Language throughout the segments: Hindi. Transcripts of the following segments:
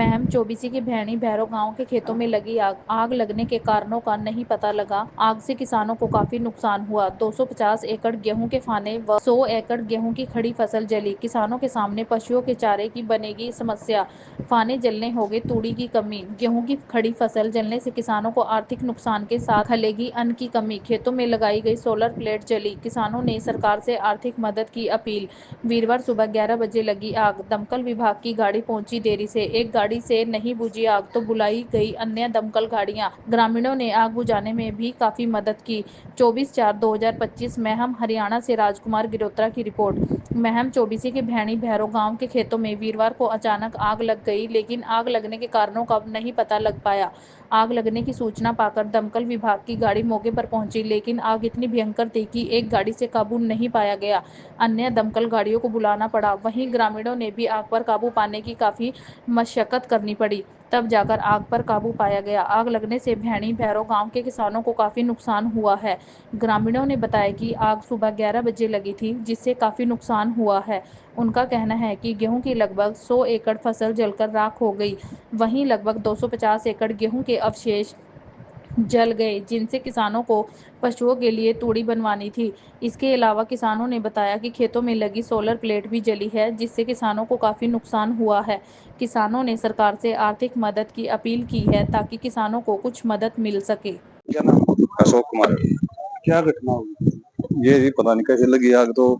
महम चौबीसी के भैणी भैरव गांव के खेतों में लगी आग लगने के कारणों का नहीं पता लगा। आग से किसानों को काफी नुकसान हुआ। 250 एकड़ गेहूं के फाने व 100 एकड़ गेहूं की खड़ी फसल जली। किसानों के सामने पशुओं के चारे की बनेगी समस्या। फाने जलने होगी तूड़ी की कमी। गेहूं की खड़ी फसल जलने से किसानों को आर्थिक नुकसान के साथ खलेगी अन्न की कमी। खेतों में लगाई गई सोलर प्लेट जली। किसानों ने सरकार से आर्थिक मदद की अपील। वीरवार सुबह 11 बजे लगी आग। दमकल विभाग की गाड़ी पहुंची देरी से। एक गाड़ी से नहीं बुझी आग तो बुलाई गई अन्य दमकल गाड़ियां। ग्रामीणों ने आग बुझाने में भी काफी मदद की। 24/4/2025 महम हरियाणा से राजकुमार गिरोत्रा की रिपोर्ट। महम चौबीसी के भैणी भैरव गांव के खेतों में वीरवार को अचानक आग लग गई, लेकिन आग लगने के कारणों का नहीं पता लग पाया। आग लगने की सूचना पाकर दमकल विभाग की गाड़ी मौके पर पहुंची, लेकिन आग इतनी भयंकर थी कि एक गाड़ी से काबू नहीं पाया गया। अन्य दमकल गाड़ियों को बुलाना पड़ा। वहीं ग्रामीणों ने भी आग पर काबू पाने की काफी मशक्कत करनी पड़ी, तब जाकर आग पर काबू पाया गया। आग लगने से भैणी भैरव गांव के किसानों को काफी नुकसान हुआ है। ग्रामीणों ने बताया कि आग सुबह 11 बजे लगी थी, जिससे काफी नुकसान हुआ है। उनका कहना है कि गेहूं की लगभग 100 एकड़ फसल जलकर राख हो गई। वहीं लगभग 250 एकड़ गेहूं के अवशेष जल गए, जिनसे किसानों को पशुओं के लिए तूड़ी बनवानी थी। इसके अलावा किसानों ने बताया कि खेतों में लगी सोलर प्लेट भी जली है, जिससे किसानों को काफी नुकसान हुआ है। किसानों ने सरकार से आर्थिक मदद की अपील की है, ताकि किसानों को कुछ मदद मिल सके। क्या नाम? अशोक कुमार। क्या घटना हुई? ये भी पता नहीं कैसे लगी आग तो।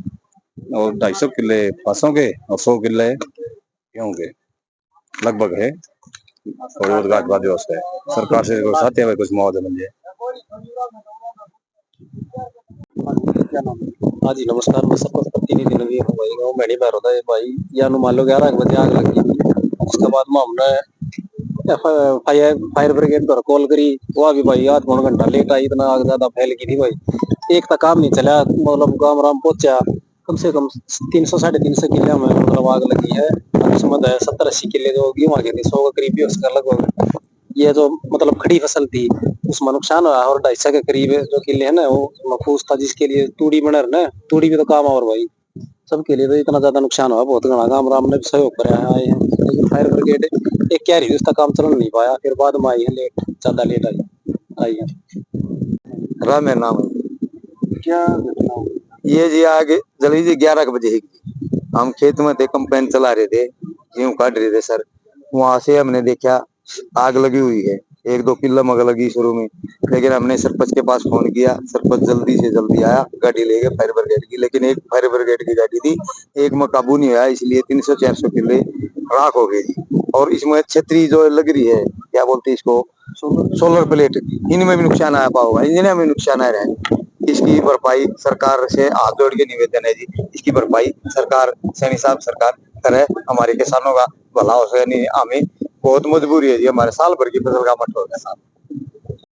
और 250 किले फसों के और 100 किले गेहूं के लगभग है। और रोजगार बाद है सरकार से चाहते हैं कुछ मुआवजा मिल जाए। क्या नाम है? हाँ जी नमस्कार, मैं सरपंच प्रतिनिधि नवीन हूँ भाई। गाँव मेढ़ी भैरव था भाई, या मान लो 11 बजे आग लगी थी। उसके बाद में हमने फायर ब्रिगेड पर कॉल करी। वो भी भाई आध पौन घंटा लेट आई, इतना आग ज्यादा फैल गई थी भाई। एक तक काम नहीं चला, मतलब काम राम पहुंचा। कम से कम 300-350 किले में मतलब आग लगी है। उसमें 70-80 किले जो गेहूं के थे, 100 के करीब भी उसका लगभग। ये जो मतलब खड़ी फसल थी उसमें नुकसान हुआ। और 250 के करीब जो किले है ना, वो महफूज था, जिसके लिए तूड़ी बना ना, तूड़ी भी तो काम और भाई सबके लिए तो इतना ज्यादा नुकसान हुआ। बहुत घना काम राम ने भी सहयोग कराया आए हैं, लेकिन फायर ब्रिगेड एक कह रही थी उसका काम चल नहीं पाया, फिर बाद में आई है लेट, ज्यादा लेट आई है। राम मेरा नाम है। क्या घटना हुई? ये जी आग जली जी 11 बजे ही। हम खेत में थे, कंपेन चला रहे थे, गेहूं काट रहे थे सर। वहां से हमने देखा आग लगी हुई है। 1-2 किलो मग लगी शुरू में, लेकिन हमने सरपंच के पास फोन किया। सरपंच जल्दी से जल्दी आया, गाड़ी ले गए फायर ब्रिगेड की। लेकिन एक फायर ब्रिगेड की गाड़ी थी, एक में काबू नहीं आया, इसलिए 300-400 किले राख हो गई थी। और इसमें छतरी जो लग रही है, क्या बोलते हैं इसको, सोलर प्लेट, इनमें भी नुकसान आया पाओगा, इंजन में भी नुकसान आया है। इसकी भरपाई सरकार से हाथ जोड़ के निवेदन है जी, इसकी भरपाई सरकार सैनी साहब सरकार करे, हमारे किसानों का भला हो सके। नहीं, हमें बहुत मजबूरी है जी, हमारे साल भर की फसल का मट हो गया साहब।